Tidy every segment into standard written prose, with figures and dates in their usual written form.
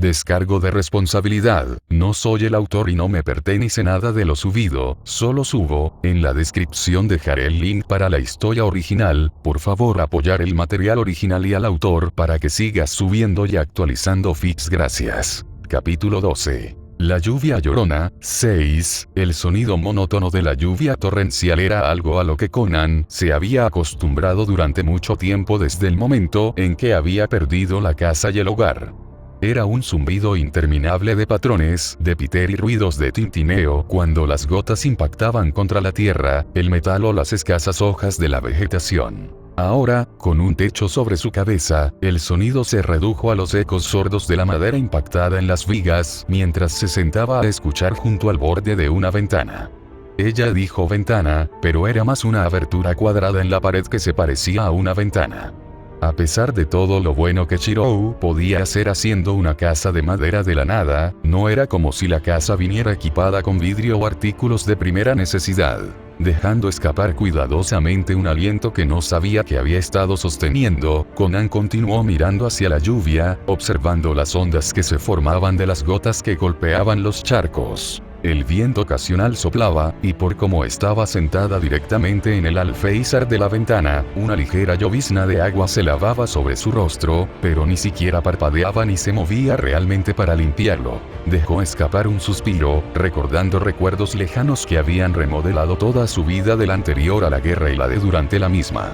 Descargo de responsabilidad. No soy el autor y no me pertenece nada de lo subido, solo subo. En la descripción dejaré el link para la historia original. Por favor apoyar el material original y al autor para que sigas subiendo y actualizando feeds. Gracias. Capítulo 12. La lluvia llorona. 6. El sonido monótono de la lluvia torrencial era algo a lo que Conan se había acostumbrado durante mucho tiempo desde el momento en que había perdido la casa y el hogar. Era un zumbido interminable de patrones de piter y ruidos de tintineo cuando las gotas impactaban contra la tierra, el metal o las escasas hojas de la vegetación. Ahora, con un techo sobre su cabeza, el sonido se redujo a los ecos sordos de la madera impactada en las vigas mientras se sentaba a escuchar junto al borde de una ventana. Ella dijo ventana, pero era más una abertura cuadrada en la pared que se parecía a una ventana. A pesar de todo lo bueno que Shirou podía hacer haciendo una casa de madera de la nada, no era como si la casa viniera equipada con vidrio o artículos de primera necesidad. Dejando escapar cuidadosamente un aliento que no sabía que había estado sosteniendo, Conan continuó mirando hacia la lluvia, observando las ondas que se formaban de las gotas que golpeaban los charcos. El viento ocasional soplaba, y por como estaba sentada directamente en el alféizar de la ventana, una ligera llovizna de agua se lavaba sobre su rostro, pero ni siquiera parpadeaba ni se movía realmente para limpiarlo. Dejó escapar un suspiro, recordando recuerdos lejanos que habían remodelado toda su vida del anterior a la guerra y la de durante la misma.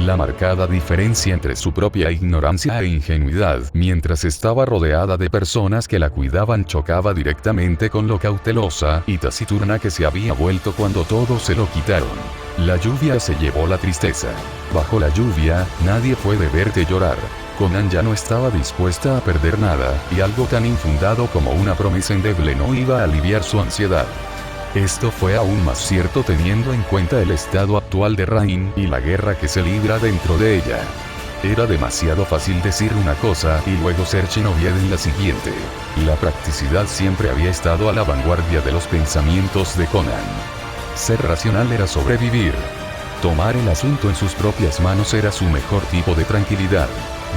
La marcada diferencia entre su propia ignorancia e ingenuidad mientras estaba rodeada de personas que la cuidaban chocaba directamente con lo cautelosa y taciturna que se había vuelto cuando todos se lo quitaron. La lluvia se llevó la tristeza. Bajo la lluvia, nadie puede verte llorar. Conan ya no estaba dispuesta a perder nada, y algo tan infundado como una promesa endeble no iba a aliviar su ansiedad. Esto fue aún más cierto teniendo en cuenta el estado actual de Rain y la guerra que se libra dentro de ella. Era demasiado fácil decir una cosa y luego ser shinobi en la siguiente. La practicidad siempre había estado a la vanguardia de los pensamientos de Conan. Ser racional era sobrevivir. Tomar el asunto en sus propias manos era su mejor tipo de tranquilidad.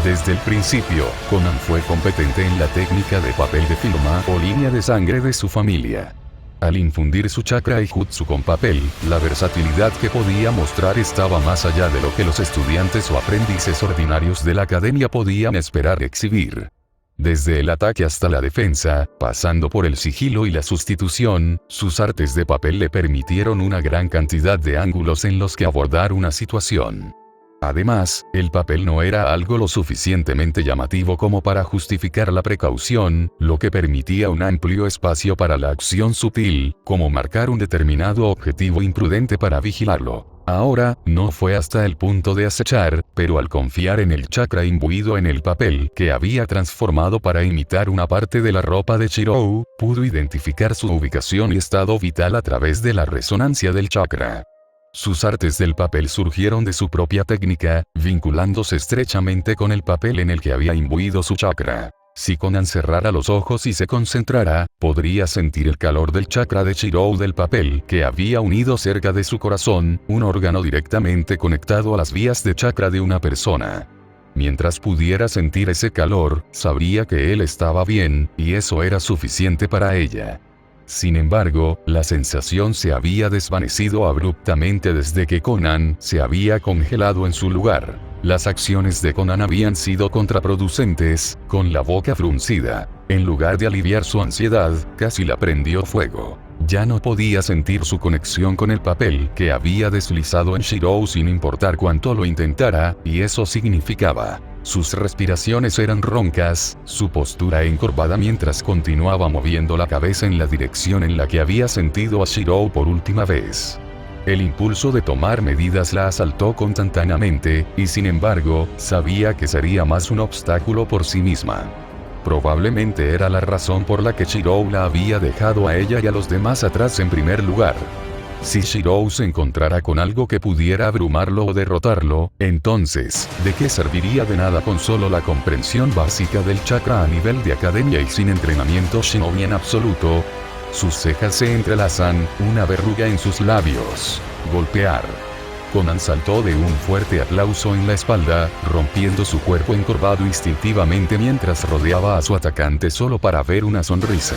Desde el principio, Conan fue competente en la técnica de papel de firma o línea de sangre de su familia. Al infundir su chakra y jutsu con papel, la versatilidad que podía mostrar estaba más allá de lo que los estudiantes o aprendices ordinarios de la academia podían esperar exhibir. Desde el ataque hasta la defensa, pasando por el sigilo y la sustitución, sus artes de papel le permitieron una gran cantidad de ángulos en los que abordar una situación. Además, el papel no era algo lo suficientemente llamativo como para justificar la precaución, lo que permitía un amplio espacio para la acción sutil, como marcar un determinado objetivo imprudente para vigilarlo. Ahora, no fue hasta el punto de acechar, pero al confiar en el chakra imbuido en el papel que había transformado para imitar una parte de la ropa de Shirou, pudo identificar su ubicación y estado vital a través de la resonancia del chakra. Sus artes del papel surgieron de su propia técnica, vinculándose estrechamente con el papel en el que había imbuido su chakra. Si Conan cerrara los ojos y se concentrara, podría sentir el calor del chakra de Shirou del papel que había unido cerca de su corazón, un órgano directamente conectado a las vías de chakra de una persona. Mientras pudiera sentir ese calor, sabría que él estaba bien, y eso era suficiente para ella. Sin embargo, la sensación se había desvanecido abruptamente desde que Conan se había congelado en su lugar. Las acciones de Conan habían sido contraproducentes, con la boca fruncida. En lugar de aliviar su ansiedad, casi la prendió fuego. Ya no podía sentir su conexión con el papel que había deslizado en Shirou sin importar cuánto lo intentara, y eso significaba. Sus respiraciones eran roncas, su postura encorvada mientras continuaba moviendo la cabeza en la dirección en la que había sentido a Shirou por última vez. El impulso de tomar medidas la asaltó constantemente, y sin embargo, sabía que sería más un obstáculo por sí misma. Probablemente era la razón por la que Shirou la había dejado a ella y a los demás atrás en primer lugar. Si Shirou se encontrara con algo que pudiera abrumarlo o derrotarlo, entonces, ¿de qué serviría de nada con solo la comprensión básica del chakra a nivel de academia y sin entrenamiento shinobi en absoluto? Sus cejas se entrelazan, una verruga en sus labios. Golpear. Conan saltó de un fuerte aplauso en la espalda, rompiendo su cuerpo encorvado instintivamente mientras rodeaba a su atacante solo para ver una sonrisa.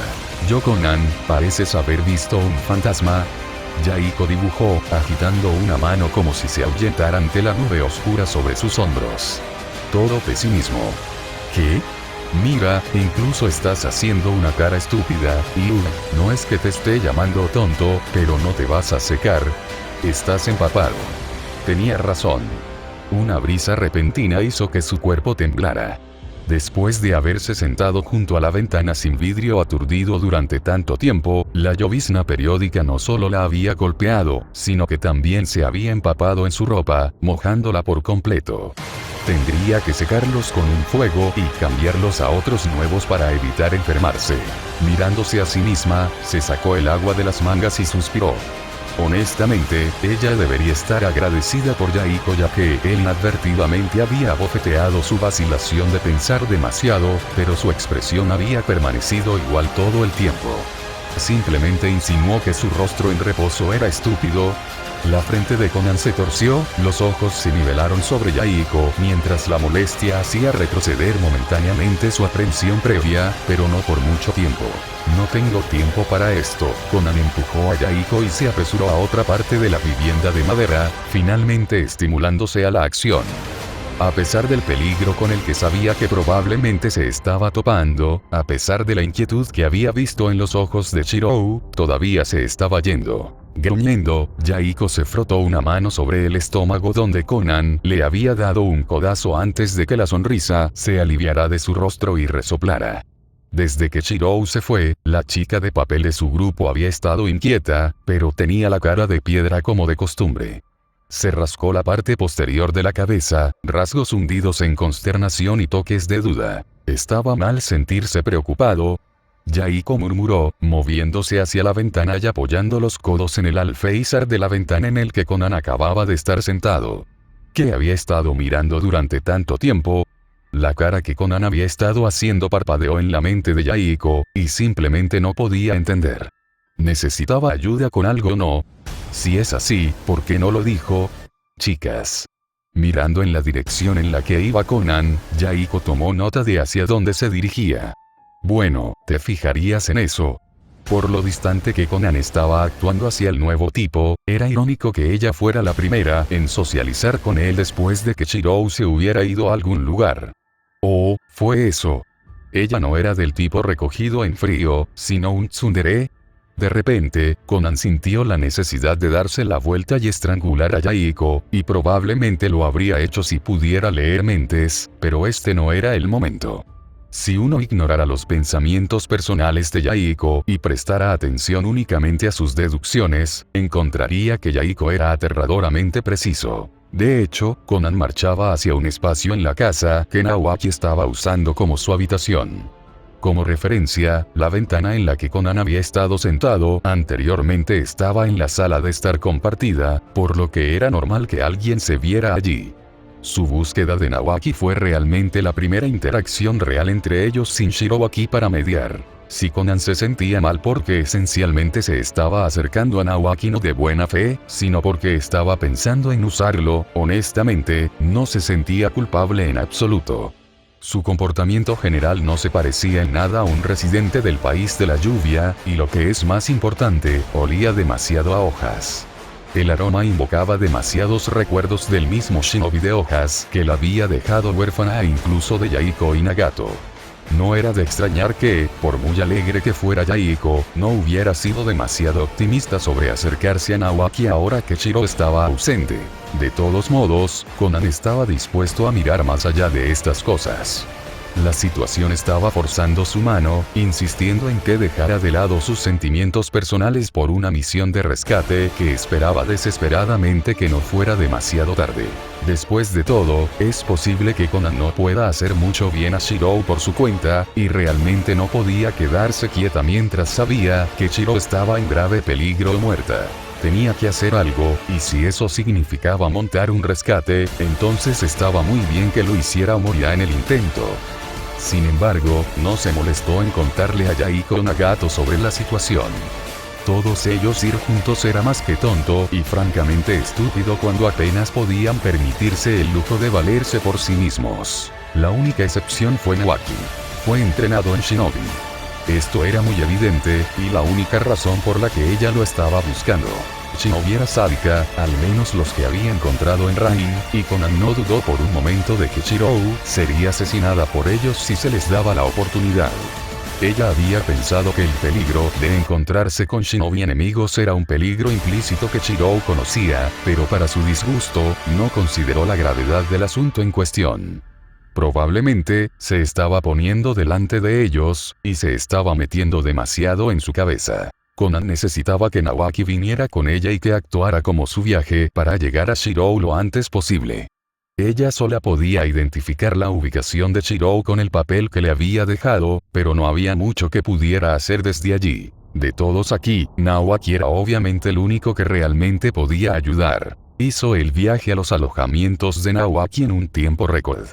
Yo Conan, pareces haber visto un fantasma. Yahiko dibujó, agitando una mano como si se ahuyentara ante la nube oscura sobre sus hombros. Todo pesimismo. ¿Qué? Mira, incluso estás haciendo una cara estúpida, y no es que te esté llamando tonto, pero no te vas a secar. Estás empapado. Tenía razón. Una brisa repentina hizo que su cuerpo temblara. Después de haberse sentado junto a la ventana sin vidrio aturdido durante tanto tiempo, la llovizna periódica no solo la había golpeado, sino que también se había empapado en su ropa, mojándola por completo. Tendría que secarlos con un fuego y cambiarlos a otros nuevos para evitar enfermarse. Mirándose a sí misma, se sacó el agua de las mangas y suspiró. Honestamente, ella debería estar agradecida por Yahiko ya que él inadvertidamente había abofeteado su vacilación de pensar demasiado, pero su expresión había permanecido igual todo el tiempo. Simplemente insinuó que su rostro en reposo era estúpido. La frente de Conan se torció, los ojos se nivelaron sobre Yahiko mientras la molestia hacía retroceder momentáneamente su aprensión previa, pero no por mucho tiempo. No tengo tiempo para esto. Conan empujó a Yahiko y se apresuró a otra parte de la vivienda de madera, finalmente estimulándose a la acción. A pesar del peligro con el que sabía que probablemente se estaba topando, a pesar de la inquietud que había visto en los ojos de Shirou, todavía se estaba yendo. Gruñendo, Yahiko se frotó una mano sobre el estómago donde Conan le había dado un codazo antes de que la sonrisa se aliviara de su rostro y resoplara. Desde que Shirou se fue, la chica de papel de su grupo había estado inquieta, pero tenía la cara de piedra como de costumbre. Se rascó la parte posterior de la cabeza, rasgos hundidos en consternación y toques de duda. ¿Estaba mal sentirse preocupado? Yahiko murmuró, moviéndose hacia la ventana y apoyando los codos en el alféizar de la ventana en el que Conan acababa de estar sentado. ¿Qué había estado mirando durante tanto tiempo? La cara que Conan había estado haciendo parpadeó en la mente de Yahiko, y simplemente no podía entender. ¿Necesitaba ayuda con algo o no? Si es así, ¿por qué no lo dijo? Chicas. Mirando en la dirección en la que iba Conan, Yahiko tomó nota de hacia dónde se dirigía. Bueno, te fijarías en eso. Por lo distante que Conan estaba actuando hacia el nuevo tipo, era irónico que ella fuera la primera en socializar con él después de que Shirou se hubiera ido a algún lugar. Oh, fue eso. Ella no era del tipo recogido en frío, sino un tsundere. De repente, Conan sintió la necesidad de darse la vuelta y estrangular a Yahiko, y probablemente lo habría hecho si pudiera leer mentes, pero este no era el momento. Si uno ignorara los pensamientos personales de Yahiko y prestara atención únicamente a sus deducciones, encontraría que Yahiko era aterradoramente preciso. De hecho, Conan marchaba hacia un espacio en la casa que Naoaki estaba usando como su habitación. Como referencia, la ventana en la que Conan había estado sentado anteriormente estaba en la sala de estar compartida, por lo que era normal que alguien se viera allí. Su búsqueda de Naoaki fue realmente la primera interacción real entre ellos sin Shirou aquí para mediar. Si Conan se sentía mal porque esencialmente se estaba acercando a Naoaki no de buena fe, sino porque estaba pensando en usarlo, honestamente, no se sentía culpable en absoluto. Su comportamiento general no se parecía en nada a un residente del país de la lluvia, y lo que es más importante, olía demasiado a hojas. El aroma invocaba demasiados recuerdos del mismo shinobi de hojas que la había dejado huérfana e incluso de Yahiko y Nagato. No era de extrañar que, por muy alegre que fuera Yahiko, no hubiera sido demasiado optimista sobre acercarse a Naoaki ahora que Shiro estaba ausente. De todos modos, Conan estaba dispuesto a mirar más allá de estas cosas. La situación estaba forzando su mano, insistiendo en que dejara de lado sus sentimientos personales por una misión de rescate que esperaba desesperadamente que no fuera demasiado tarde. Después de todo, es posible que Conan no pueda hacer mucho bien a Shirou por su cuenta, y realmente no podía quedarse quieta mientras sabía que Shirou estaba en grave peligro o muerta. Tenía que hacer algo, y si eso significaba montar un rescate, entonces estaba muy bien que lo hiciera o morirá en el intento. Sin embargo, no se molestó en contarle a Yahiko Nagato sobre la situación. Todos ellos ir juntos era más que tonto y francamente estúpido cuando apenas podían permitirse el lujo de valerse por sí mismos. La única excepción fue Nawaki. Fue entrenado en Shinobi. Esto era muy evidente, y la única razón por la que ella lo estaba buscando. Shinobi era sádica, al menos los que había encontrado en Rain, y Konan no dudó por un momento de que Chirou sería asesinada por ellos si se les daba la oportunidad. Ella había pensado que el peligro de encontrarse con Shinobi enemigos era un peligro implícito que Chirou conocía, pero para su disgusto, no consideró la gravedad del asunto en cuestión. Probablemente, se estaba poniendo delante de ellos, y se estaba metiendo demasiado en su cabeza. Konan necesitaba que Nawaki viniera con ella y que actuara como su viaje para llegar a Shirou lo antes posible. Ella sola podía identificar la ubicación de Chirou con el papel que le había dejado, pero no había mucho que pudiera hacer desde allí. De todos aquí, Nawaki era obviamente el único que realmente podía ayudar. Hizo el viaje a los alojamientos de Nawaki en un tiempo récord.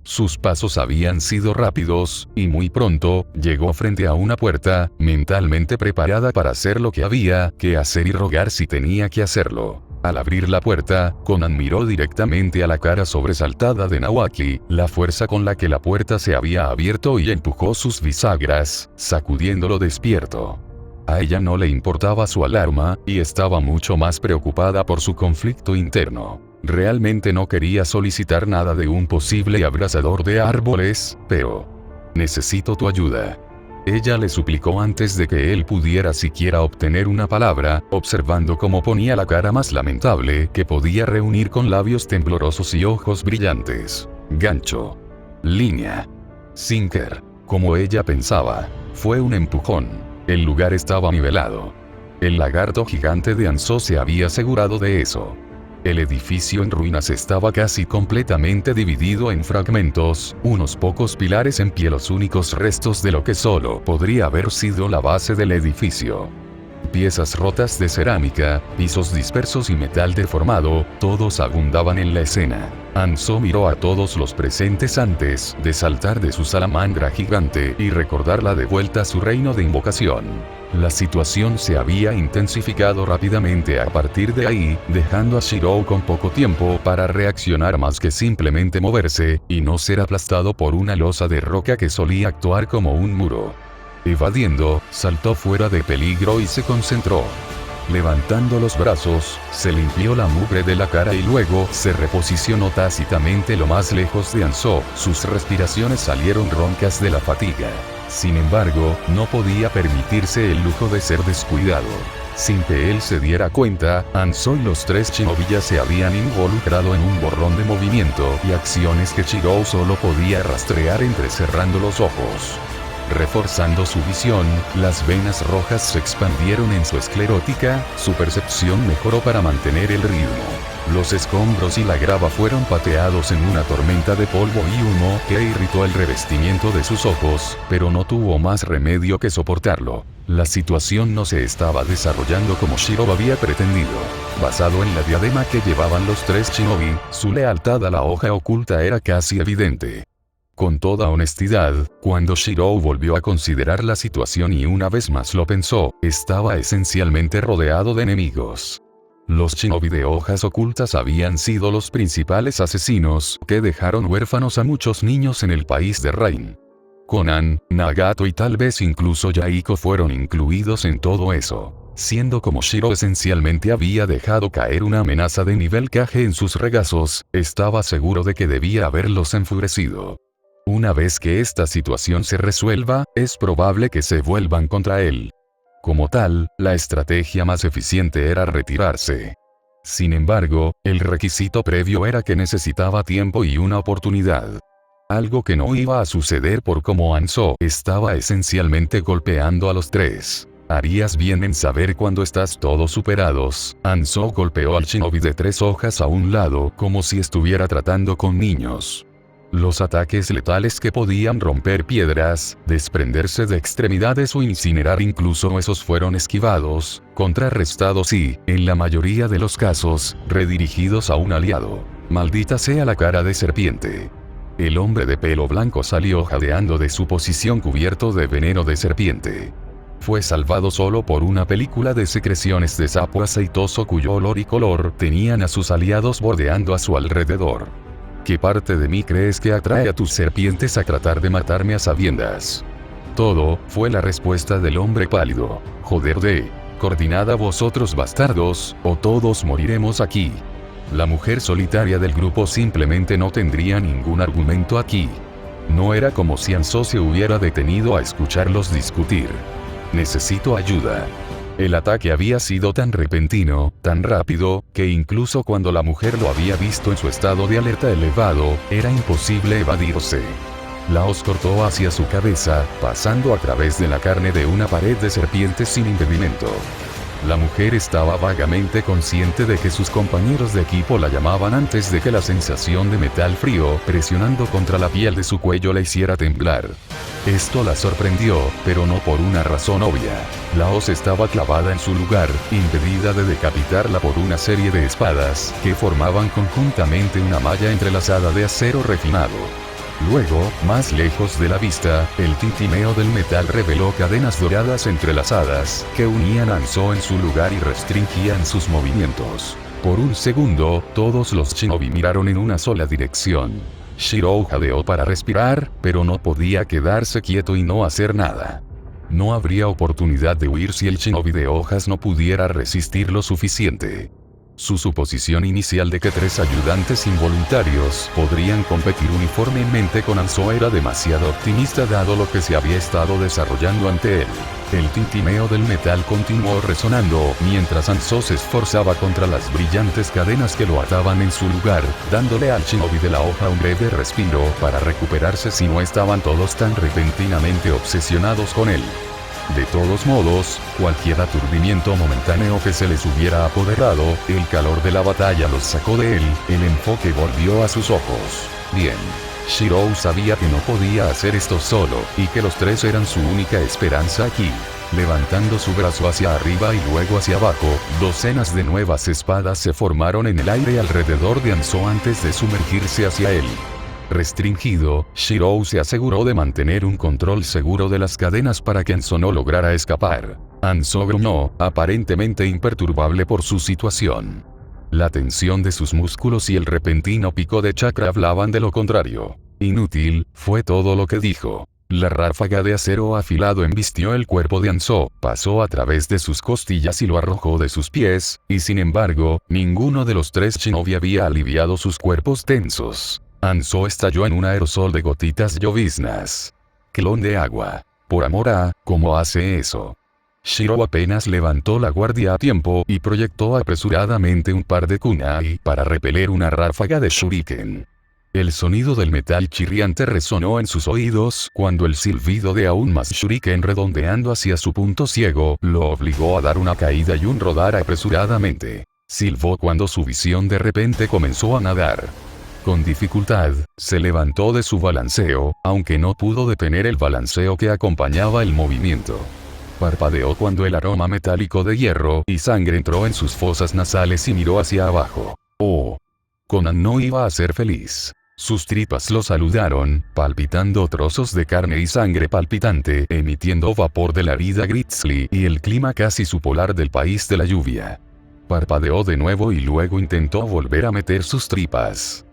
Sus pasos habían sido rápidos, y muy pronto, llegó frente a una puerta, mentalmente preparada para hacer lo que había que hacer y rogar si tenía que hacerlo. Al abrir la puerta, Konan miró directamente a la cara sobresaltada de Nawaki, la fuerza con la que la puerta se había abierto y empujó sus bisagras, sacudiéndolo despierto. A ella no le importaba su alarma, y estaba mucho más preocupada por su conflicto interno. Realmente no quería solicitar nada de un posible abrasador de árboles, pero... necesito tu ayuda. Ella le suplicó antes de que él pudiera siquiera obtener una palabra, observando cómo ponía la cara más lamentable que podía reunir con labios temblorosos y ojos brillantes. Gancho. Línea. Sinker. Como ella pensaba. Fue un empujón. El lugar estaba nivelado. El lagarto gigante de Anzó se había asegurado de eso. El edificio en ruinas estaba casi completamente dividido en fragmentos, unos pocos pilares en pie, los únicos restos de lo que solo podría haber sido la base del edificio. Piezas rotas de cerámica, pisos dispersos y metal deformado, todos abundaban en la escena. Anzó miró a todos los presentes antes de saltar de su salamandra gigante y recordarla de vuelta a su reino de invocación. La situación se había intensificado rápidamente a partir de ahí, dejando a Shirou con poco tiempo para reaccionar más que simplemente moverse, y no ser aplastado por una losa de roca que solía actuar como un muro. Evadiendo, saltó fuera de peligro y se concentró. Levantando los brazos, se limpió la mugre de la cara y luego se reposicionó tácitamente lo más lejos de Anzó. Sus respiraciones salieron roncas de la fatiga. Sin embargo, no podía permitirse el lujo de ser descuidado. Sin que él se diera cuenta, Anzó y los tres shinobi ya se habían involucrado en un borrón de movimiento y acciones que Chirou solo podía rastrear entrecerrando los ojos. Reforzando su visión, las venas rojas se expandieron en su esclerótica, su percepción mejoró para mantener el ritmo. Los escombros y la grava fueron pateados en una tormenta de polvo y humo que irritó el revestimiento de sus ojos, pero no tuvo más remedio que soportarlo. La situación no se estaba desarrollando como Shirou había pretendido. Basado en la diadema que llevaban los tres shinobi, su lealtad a la hoja oculta era casi evidente. Con toda honestidad, cuando Shirou volvió a considerar la situación y una vez más lo pensó, estaba esencialmente rodeado de enemigos. Los shinobi de hojas ocultas habían sido los principales asesinos que dejaron huérfanos a muchos niños en el país de Rain. Konan, Nagato y tal vez incluso Yaiko fueron incluidos en todo eso. Siendo como Shirou esencialmente había dejado caer una amenaza de nivel Kage en sus regazos, estaba seguro de que debía haberlos enfurecido. Una vez que esta situación se resuelva, es probable que se vuelvan contra él. Como tal, la estrategia más eficiente era retirarse. Sin embargo, el requisito previo era que necesitaba tiempo y una oportunidad. Algo que no iba a suceder por cómo Anzó estaba esencialmente golpeando a los tres. Harías bien en saber cuando estás todos superados. Anzó golpeó al shinobi de 3 hojas a un lado como si estuviera tratando con niños. Los ataques letales que podían romper piedras, desprenderse de extremidades o incinerar incluso huesos fueron esquivados, contrarrestados y, en la mayoría de los casos, redirigidos a un aliado. Maldita sea la cara de serpiente. El hombre de pelo blanco salió jadeando de su posición cubierto de veneno de serpiente. fue salvado solo por una película de secreciones de sapo aceitoso cuyo olor y color tenían a sus aliados bordeando a su alrededor. ¿Qué parte de mí crees que atrae a tus serpientes a tratar de matarme a sabiendas? Todo, fue la respuesta del hombre pálido. Joder de coordinada vosotros bastardos, o todos moriremos aquí. La mujer solitaria del grupo simplemente no tendría ningún argumento aquí. No era como si Anso se hubiera detenido a escucharlos discutir. Necesito ayuda. El ataque había sido tan repentino, tan rápido, que incluso cuando la mujer lo había visto en su estado de alerta elevado, era imposible evadirse. Laos cortó hacia su cabeza, pasando a través de la carne de una pared de serpientes sin impedimento. La mujer estaba vagamente consciente de que sus compañeros de equipo la llamaban antes de que la sensación de metal frío presionando contra la piel de su cuello la hiciera temblar. Esto la sorprendió, pero no por una razón obvia. Laos estaba clavada en su lugar, impedida de decapitarla por una serie de espadas, que formaban conjuntamente una malla entrelazada de acero refinado. Luego, más lejos de la vista, el tintineo del metal reveló cadenas doradas entrelazadas, que unían a Anso en su lugar y restringían sus movimientos. Por un segundo, todos los shinobi miraron en una sola dirección. Shirou jadeó para respirar, pero no podía quedarse quieto y no hacer nada. No habría oportunidad de huir si el shinobi de hojas no pudiera resistir lo suficiente. Su suposición inicial de que 3 ayudantes involuntarios podrían competir uniformemente con Anso era demasiado optimista dado lo que se había estado desarrollando ante él. El tintineo del metal continuó resonando mientras Anso se esforzaba contra las brillantes cadenas que lo ataban en su lugar, dándole al shinobi de la hoja un breve respiro para recuperarse si no estaban todos tan repentinamente obsesionados con él. De todos modos, cualquier aturdimiento momentáneo que se les hubiera apoderado, el calor de la batalla los sacó de él, el enfoque volvió a sus ojos. Bien. Shirou sabía que no podía hacer esto solo, y que los 3 eran su única esperanza aquí. Levantando su brazo hacia arriba y luego hacia abajo, docenas de nuevas espadas se formaron en el aire alrededor de Anso antes de sumergirse hacia él. Restringido, Shirou se aseguró de mantener un control seguro de las cadenas para que Anso no lograra escapar. Anso gruñó, aparentemente imperturbable por su situación. La tensión de sus músculos y el repentino pico de chakra hablaban de lo contrario. Inútil, fue todo lo que dijo. La ráfaga de acero afilado embistió el cuerpo de Anso, pasó a través de sus costillas y lo arrojó de sus pies, y sin embargo, ninguno de los 3 shinobi había aliviado sus cuerpos tensos. Anso estalló en un aerosol de gotitas lloviznas. Clon de agua. Por amor a, ¿cómo hace eso? Shirou apenas levantó la guardia a tiempo y proyectó apresuradamente un par de kunai para repeler una ráfaga de shuriken. El sonido del metal chirriante resonó en sus oídos cuando el silbido de aún más shuriken redondeando hacia su punto ciego lo obligó a dar una caída y un rodar apresuradamente. Silbó cuando su visión de repente comenzó a nadar. Con dificultad, se levantó de su balanceo, aunque no pudo detener el balanceo que acompañaba el movimiento. Parpadeó cuando el aroma metálico de hierro y sangre entró en sus fosas nasales y miró hacia abajo. Oh. Conan no iba a ser feliz. Sus tripas lo saludaron, palpitando trozos de carne y sangre palpitante, emitiendo vapor de la herida Grizzly y el clima casi subpolar del país de la lluvia. Parpadeó de nuevo y luego intentó volver a meter sus tripas.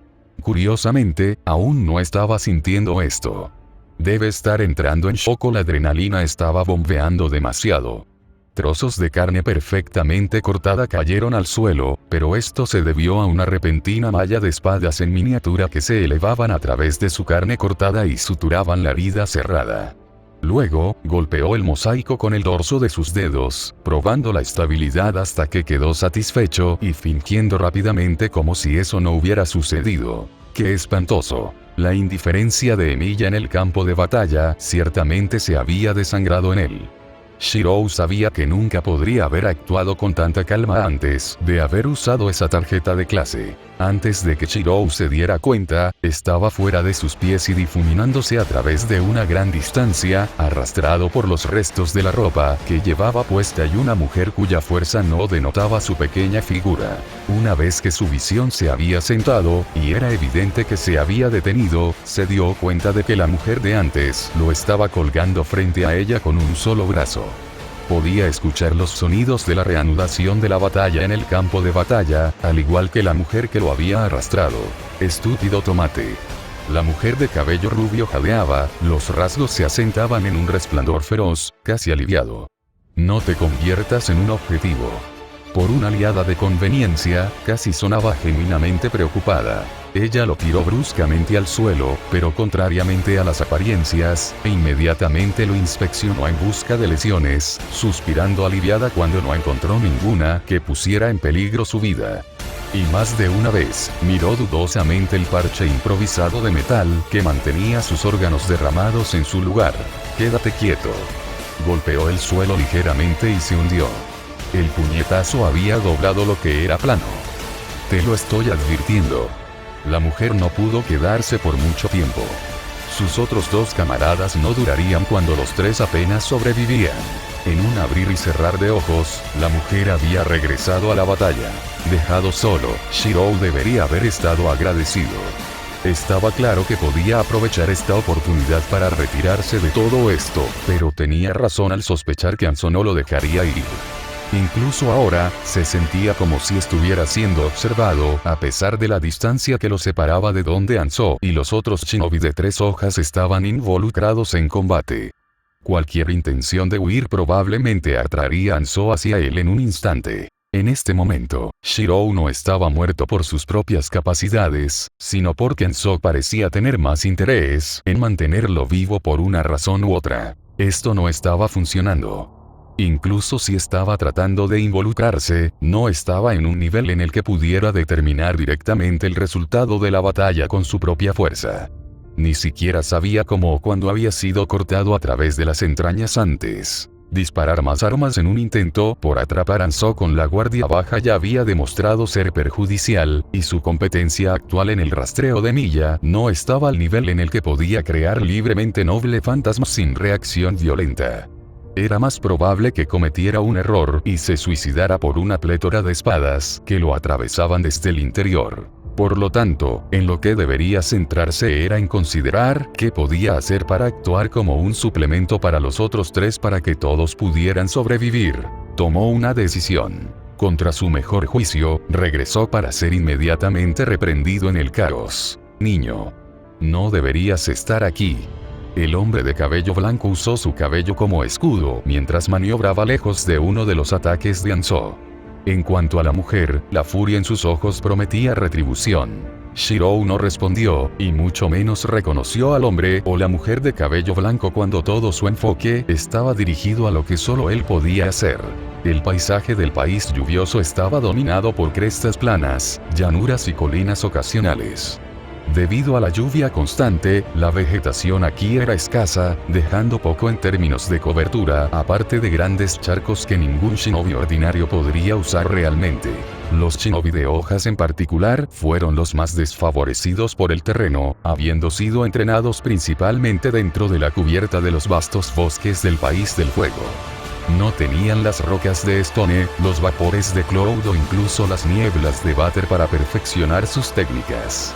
Curiosamente, aún no estaba sintiendo esto. Debe estar entrando en shock o la adrenalina estaba bombeando demasiado. Trozos de carne perfectamente cortada cayeron al suelo, pero esto se debió a una repentina malla de espadas en miniatura que se elevaban a través de su carne cortada y suturaban la herida cerrada. Luego, golpeó el mosaico con el dorso de sus dedos, probando la estabilidad hasta que quedó satisfecho y fingiendo rápidamente como si eso no hubiera sucedido. ¡Qué espantoso! La indiferencia de Emilia en el campo de batalla ciertamente se había desangrado en él. Shirou sabía que nunca podría haber actuado con tanta calma antes de haber usado esa tarjeta de clase. Antes de que Shirou se diera cuenta, estaba fuera de sus pies y difuminándose a través de una gran distancia, arrastrado por los restos de la ropa que llevaba puesta y una mujer cuya fuerza no denotaba su pequeña figura. Una vez que su visión se había sentado, y era evidente que se había detenido, se dio cuenta de que la mujer de antes lo estaba colgando frente a ella con un solo brazo. Podía escuchar los sonidos de la reanudación de la batalla en el campo de batalla, al igual que la mujer que lo había arrastrado. Estúpido tomate. La mujer de cabello rubio jadeaba, los rasgos se asentaban en un resplandor feroz, casi aliviado. No te conviertas en un objetivo. Por una aliada de conveniencia, casi sonaba genuinamente preocupada. Ella lo tiró bruscamente al suelo, pero contrariamente a las apariencias, e inmediatamente lo inspeccionó en busca de lesiones, suspirando aliviada cuando no encontró ninguna que pusiera en peligro su vida. Y más de una vez, miró dudosamente el parche improvisado de metal que mantenía sus órganos derramados en su lugar. Quédate quieto. Golpeó el suelo ligeramente y se hundió. El puñetazo había doblado lo que era plano. Te lo estoy advirtiendo. La mujer no pudo quedarse por mucho tiempo. Sus otros dos camaradas no durarían cuando los tres apenas sobrevivían. En un abrir y cerrar de ojos, la mujer había regresado a la batalla. Dejado solo, Shirou debería haber estado agradecido. Estaba claro que podía aprovechar esta oportunidad para retirarse de todo esto, pero tenía razón al sospechar que Anso no lo dejaría ir. Incluso ahora, se sentía como si estuviera siendo observado, a pesar de la distancia que lo separaba de donde Anso y los otros shinobi de 3 hojas estaban involucrados en combate. Cualquier intención de huir probablemente atraería a Anso hacia él en un instante. En este momento, Shirou no estaba muerto por sus propias capacidades, sino porque Anso parecía tener más interés en mantenerlo vivo por una razón u otra. Esto no estaba funcionando. Incluso si estaba tratando de involucrarse, no estaba en un nivel en el que pudiera determinar directamente el resultado de la batalla con su propia fuerza. Ni siquiera sabía cómo o cuándo había sido cortado a través de las entrañas antes. Disparar más armas en un intento por atrapar a Anso con la guardia baja ya había demostrado ser perjudicial, y su competencia actual en el rastreo de milla no estaba al nivel en el que podía crear libremente noble fantasmas sin reacción violenta. Era más probable que cometiera un error y se suicidara por una plétora de espadas que lo atravesaban desde el interior. Por lo tanto, en lo que debería centrarse era en considerar qué podía hacer para actuar como un suplemento para los otros tres para que todos pudieran sobrevivir. Tomó una decisión. Contra su mejor juicio, regresó para ser inmediatamente reprendido en el caos. Niño. No deberías estar aquí. El hombre de cabello blanco usó su cabello como escudo mientras maniobraba lejos de uno de los ataques de Anso. En cuanto a la mujer, la furia en sus ojos prometía retribución. Shirou no respondió, y mucho menos reconoció al hombre o la mujer de cabello blanco cuando todo su enfoque estaba dirigido a lo que solo él podía hacer. El paisaje del país lluvioso estaba dominado por crestas planas, llanuras y colinas ocasionales. Debido a la lluvia constante, la vegetación aquí era escasa, dejando poco en términos de cobertura, aparte de grandes charcos que ningún shinobi ordinario podría usar realmente. Los shinobi de hojas en particular fueron los más desfavorecidos por el terreno, habiendo sido entrenados principalmente dentro de la cubierta de los vastos bosques del país del fuego. No tenían las rocas de Stone, los vapores de Cloud o incluso las nieblas de Vater para perfeccionar sus técnicas.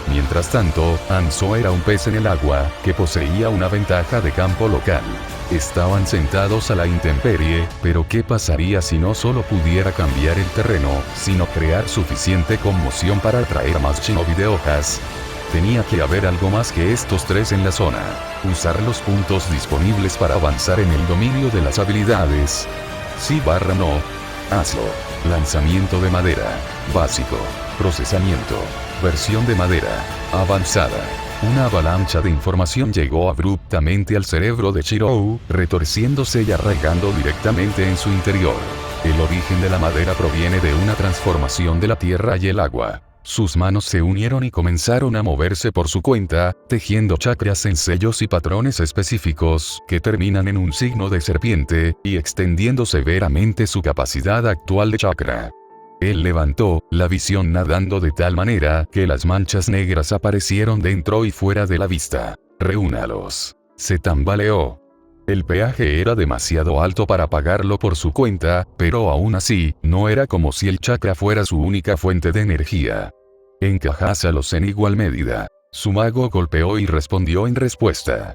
Mientras tanto, Anso era un pez en el agua, que poseía una ventaja de campo local. Estaban sentados a la intemperie, pero ¿qué pasaría si no solo pudiera cambiar el terreno, sino crear suficiente conmoción para atraer más shinobi de hojas? Tenía que haber algo más que estos tres en la zona. Usar los puntos disponibles para avanzar en el dominio de las habilidades. Sí/no. Hazlo. Lanzamiento de madera. Básico. Procesamiento. Versión de madera. Avanzada. Una avalancha de información llegó abruptamente al cerebro de Shirou, retorciéndose y arraigando directamente en su interior. El origen de la madera proviene de una transformación de la tierra y el agua. Sus manos se unieron y comenzaron a moverse por su cuenta, tejiendo chakras en sellos y patrones específicos, que terminan en un signo de serpiente, y extendiendo severamente su capacidad actual de chakra. Él levantó la visión nadando de tal manera que las manchas negras aparecieron dentro y fuera de la vista. Reúnalos. Se tambaleó. El peaje era demasiado alto para pagarlo por su cuenta, pero aún así, no era como si el chakra fuera su única fuente de energía. Encajásalos en igual medida. Su mago golpeó y respondió en respuesta.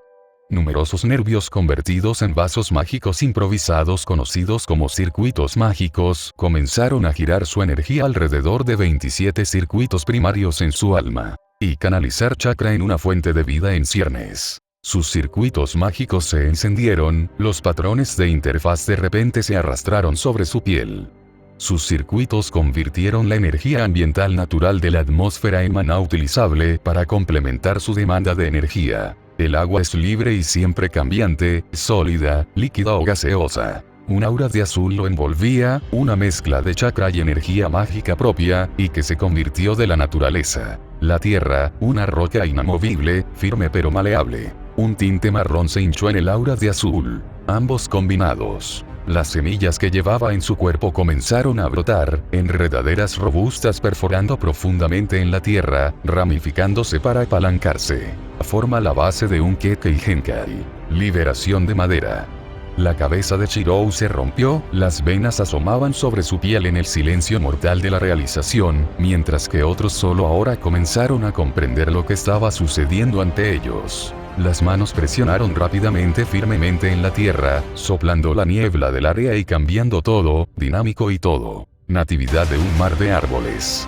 Numerosos nervios convertidos en vasos mágicos improvisados conocidos como circuitos mágicos comenzaron a girar su energía alrededor de 27 circuitos primarios en su alma, y canalizar chakra en una fuente de vida en ciernes. Sus circuitos mágicos se encendieron, los patrones de interfaz de repente se arrastraron sobre su piel. Sus circuitos convirtieron la energía ambiental natural de la atmósfera en maná utilizable para complementar su demanda de energía. El agua es libre y siempre cambiante, sólida, líquida o gaseosa. Un aura de azul lo envolvía, una mezcla de chakra y energía mágica propia, y que se convirtió de la naturaleza. La tierra, una roca inamovible, firme pero maleable. Un tinte marrón se hinchó en el aura de azul. Ambos combinados. Las semillas que llevaba en su cuerpo comenzaron a brotar, enredaderas robustas perforando profundamente en la tierra, ramificándose para apalancarse. Forma la base de un Kekkei Genkai. Liberación de madera. La cabeza de Shirou se rompió, las venas asomaban sobre su piel en el silencio mortal de la realización, mientras que otros solo ahora comenzaron a comprender lo que estaba sucediendo ante ellos. Las manos presionaron rápidamente firmemente en la tierra, soplando la niebla del área y cambiando todo, dinámico y todo. Natividad de un mar de árboles.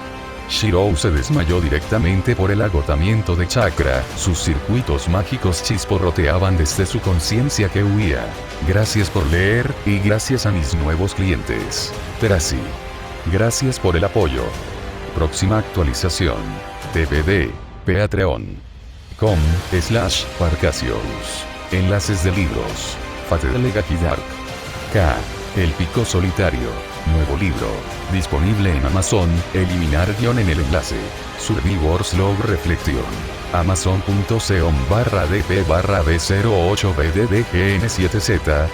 Shirou se desmayó directamente por el agotamiento de chakra, sus circuitos mágicos chisporroteaban desde su conciencia que huía. Gracias por leer, y gracias a mis nuevos clientes. Terasi. Gracias por el apoyo. Próxima actualización. TPD. Patreon.com/Parcasios. Enlaces de libros. Fatal Legacy Dark. K. El Pico Solitario. Nuevo libro. Disponible en Amazon. Eliminar guión en el enlace. Survivors Log Reflection. Amazon.com/dp/b08bddgn7z.